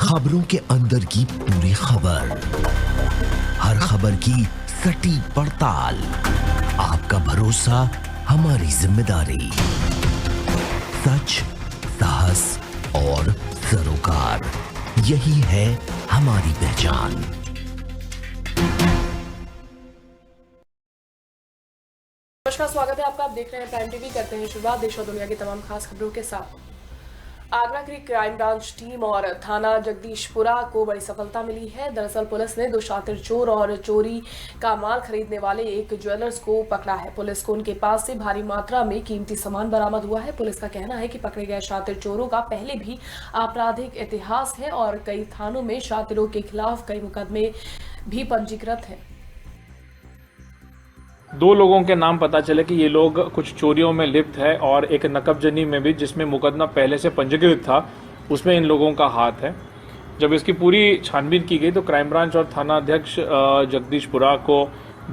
खबरों के अंदर की पूरी खबर, हर खबर की सटीक पड़ताल, आपका भरोसा हमारी जिम्मेदारी। सच, साहस और सरोकार, यही है हमारी पहचान। नमस्कार, स्वागत है आपका। आप देख रहे हैं प्राइम टीवी। करते हैं शुरुआत देश और दुनिया की तमाम खास खबरों के साथ। आगरा की क्राइम ब्रांच टीम और थाना जगदीशपुरा को बड़ी सफलता मिली है। दरअसल पुलिस ने 2 शातिर चोर और चोरी का माल खरीदने वाले एक ज्वेलर्स को पकड़ा है। पुलिस को उनके पास से भारी मात्रा में कीमती सामान बरामद हुआ है। पुलिस का कहना है कि पकड़े गए शातिर चोरों का पहले भी आपराधिक इतिहास है और कई थानों में शातिरों के खिलाफ कई मुकदमे भी पंजीकृत हैं। 2 लोगों के नाम पता चले कि ये लोग कुछ चोरियों में लिप्त है और एक नकबजनी में भी, जिसमें मुकदमा पहले से पंजीकृत था, उसमें इन लोगों का हाथ है। जब इसकी पूरी छानबीन की गई तो क्राइम ब्रांच और थाना अध्यक्ष जगदीशपुरा को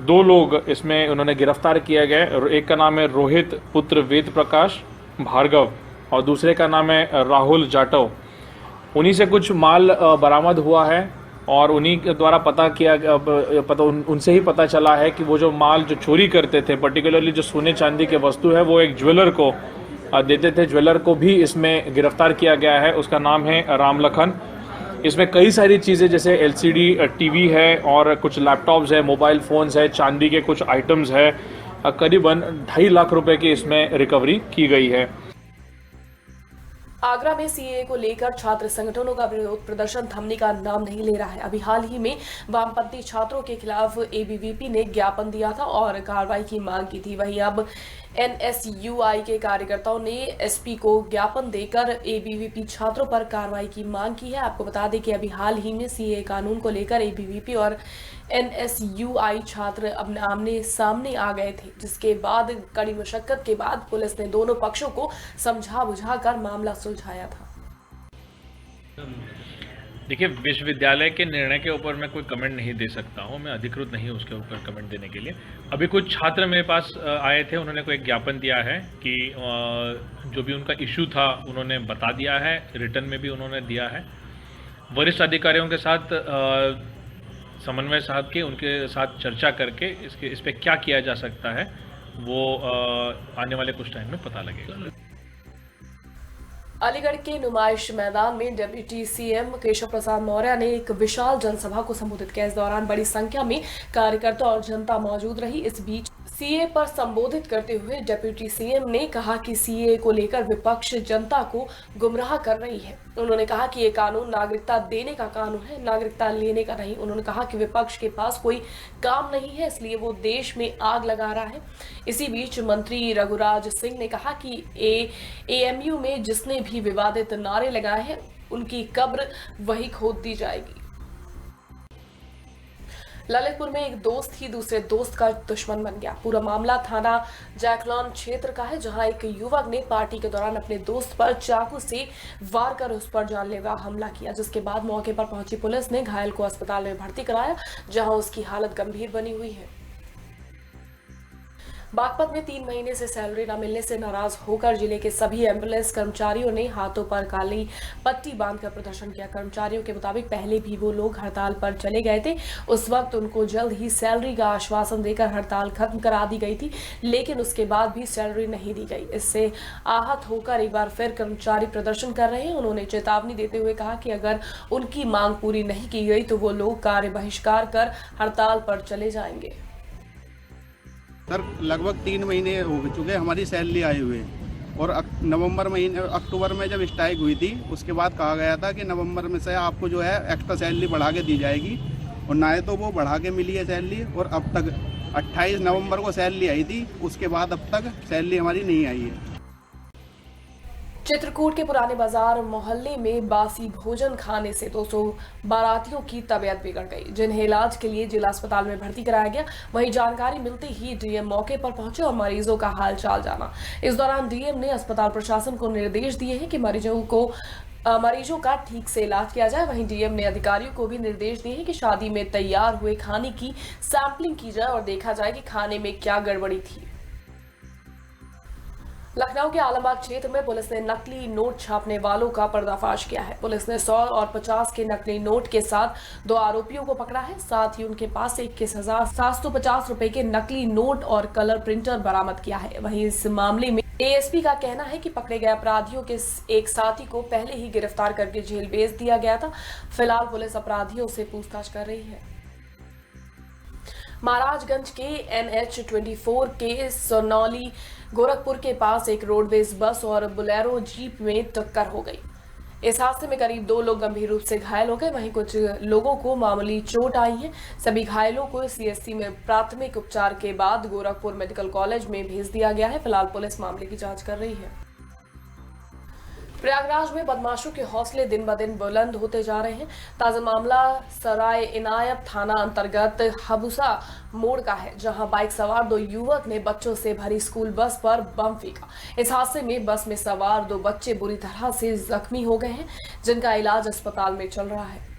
2 लोग इसमें उन्होंने गिरफ्तार किया गया। एक का नाम है रोहित पुत्र वेद प्रकाश भार्गव और दूसरे का नाम है राहुल जाटव। उन्हीं से कुछ माल बरामद हुआ है और उन्हीं के द्वारा उनसे ही पता चला है कि वो जो माल जो चोरी करते थे, पर्टिकुलरली जो सोने चांदी के वस्तु है, वो एक ज्वेलर को देते थे। ज्वेलर को भी इसमें गिरफ्तार किया गया है। उसका नाम है रामलखन। इसमें कई सारी चीज़ें जैसे LCD टीवी है और कुछ लैपटॉप्स है, मोबाइल फ़ोन्स है, चांदी के कुछ आइटम्स है। करीबन 2.5 लाख रुपए की इसमें रिकवरी की गई है। आगरा में सीएए को लेकर छात्र संगठनों का विरोध प्रदर्शन थमने का नाम नहीं ले रहा है। अभी हाल ही में वामपंथी छात्रों के खिलाफ ABVP ने ज्ञापन दिया था और कार्रवाई की मांग की थी। वहीं अब NSUI के कार्यकर्ताओं ने SP को ज्ञापन देकर ABVP छात्रों पर कार्रवाई की मांग की है। आपको बता दें कि अभी हाल ही में सीएए कानून को लेकर ABVP और NSUI छात्र अपने आमने सामने आ गए थे, जिसके बाद कड़ी मशक्कत के बाद पुलिस ने दोनों पक्षों को समझा बुझाकर मामला सुलझाया था। देखिए, विश्वविद्यालय के निर्णय के ऊपर मैं कोई कमेंट नहीं दे सकता हूँ। मैं अधिकृत नहीं हूँ उसके ऊपर कमेंट देने के लिए। अभी कुछ छात्र मेरे पास आए थे, उन्होंने कोई ज्ञापन दिया है कि जो भी उनका इशू था उन्होंने बता दिया है, रिटर्न में भी उन्होंने दिया है। वरिष्ठ अधिकारियों के साथ समन्वय साध के उनके साथ चर्चा करके इस पर क्या किया जा सकता है वो आने वाले कुछ टाइम में पता लगेगा। अलीगढ़ के नुमाइश मैदान में डिप्टी CM केशव प्रसाद मौर्य ने एक विशाल जनसभा को संबोधित किया। इस दौरान बड़ी संख्या में कार्यकर्ता और जनता मौजूद रही। इस बीच CA पर संबोधित करते हुए डिप्टी CM ने कहा कि CA को लेकर विपक्ष जनता को गुमराह कर रही है। उन्होंने कहा कि ये कानून नागरिकता देने का कानून है, नागरिकता लेने का नहीं। उन्होंने कहा कि विपक्ष के पास कोई काम नहीं है, इसलिए वो देश में आग लगा रहा है। इसी बीच मंत्री रघुराज सिंह ने कहा कि AMU में जिसने भी विवादित नारे लगाए हैं उनकी कब्र वही खोद दी जाएगी। ललितपुर में एक दोस्त ही दूसरे दोस्त का दुश्मन बन गया। पूरा मामला थाना जैकलॉन क्षेत्र का है, जहां एक युवक ने पार्टी के दौरान अपने दोस्त पर चाकू से वार कर उस पर जानलेवा हमला किया, जिसके बाद मौके पर पहुंची पुलिस ने घायल को अस्पताल में भर्ती कराया, जहां उसकी हालत गंभीर बनी हुई है। बागपत में 3 महीने से सैलरी न मिलने से नाराज होकर जिले के सभी एम्बुलेंस कर्मचारियों ने हाथों पर काली पट्टी बांधकर प्रदर्शन किया। कर्मचारियों के मुताबिक पहले भी वो लोग हड़ताल पर चले गए थे। उस वक्त उनको जल्द ही सैलरी का आश्वासन देकर हड़ताल खत्म करा दी गई थी, लेकिन उसके बाद भी सैलरी नहीं दी गई। इससे आहत होकर एक बार फिर कर्मचारी प्रदर्शन कर रहे हैं। उन्होंने चेतावनी देते हुए कहा कि अगर उनकी मांग पूरी नहीं की गई तो वो लोग कार्य बहिष्कार कर हड़ताल पर चले जाएंगे। सर, लगभग 3 महीने हो चुके हमारी सैलरी आए हुए और अक्टूबर में जब स्ट्राइक हुई थी उसके बाद कहा गया था कि नवंबर में से आपको जो है एक्स्ट्रा सैलरी बढ़ा के दी जाएगी, और ना तो वो बढ़ा के मिली है सैलरी। और अब तक 28 नवंबर को सैलरी आई थी, उसके बाद अब तक सैलरी हमारी नहीं आई है। चित्रकूट के पुराने बाजार मोहल्ले में बासी भोजन खाने से 200 बारातियों की तबीयत बिगड़ गई, जिन्हें इलाज के लिए जिला अस्पताल में भर्ती कराया गया। वहीं जानकारी मिलते ही DM मौके पर पहुंचे और मरीजों का हालचाल जाना। इस दौरान DM ने अस्पताल प्रशासन को निर्देश दिए हैं कि मरीजों का ठीक से इलाज किया जाए। वहीं DM ने अधिकारियों को भी निर्देश दिए हैं कि शादी में तैयार हुए खाने की सैंपलिंग की जाए और देखा जाए कि खाने में क्या गड़बड़ी थी। लखनऊ के आलमबाग क्षेत्र में पुलिस ने नकली नोट छापने वालों का पर्दाफाश किया है। पुलिस ने 100 और 50 के नकली नोट के साथ 2 आरोपियों को पकड़ा है। साथ ही उनके पास 21,750 रुपए के नकली नोट और कलर प्रिंटर बरामद किया है। वहीं इस मामले में एएसपी का कहना है कि पकड़े गए अपराधियों के एक साथी को पहले ही गिरफ्तार करके जेल भेज दिया गया था। फिलहाल पुलिस अपराधियों से पूछताछ कर रही है। महाराजगंज के NH-24 के सोनौली गोरखपुर के पास एक रोडवेज बस और बोलेरो जीप में टक्कर हो गई। इस हादसे में करीब 2 लोग गंभीर रूप से घायल हो गए। वहीं कुछ लोगों को मामूली चोट आई है। सभी घायलों को CSC में प्राथमिक उपचार के बाद गोरखपुर मेडिकल कॉलेज में भेज दिया गया है। फिलहाल पुलिस मामले की जांच कर रही है। प्रयागराज में बदमाशों के हौसले दिन ब दिन बुलंद होते जा रहे हैं। ताजा मामला सराय इनायत थाना अंतर्गत हबुसा मोड़ का है, जहां बाइक सवार 2 युवक ने बच्चों से भरी स्कूल बस पर बम फेंका। इस हादसे में बस में सवार 2 बच्चे बुरी तरह से जख्मी हो गए हैं, जिनका इलाज अस्पताल में चल रहा है।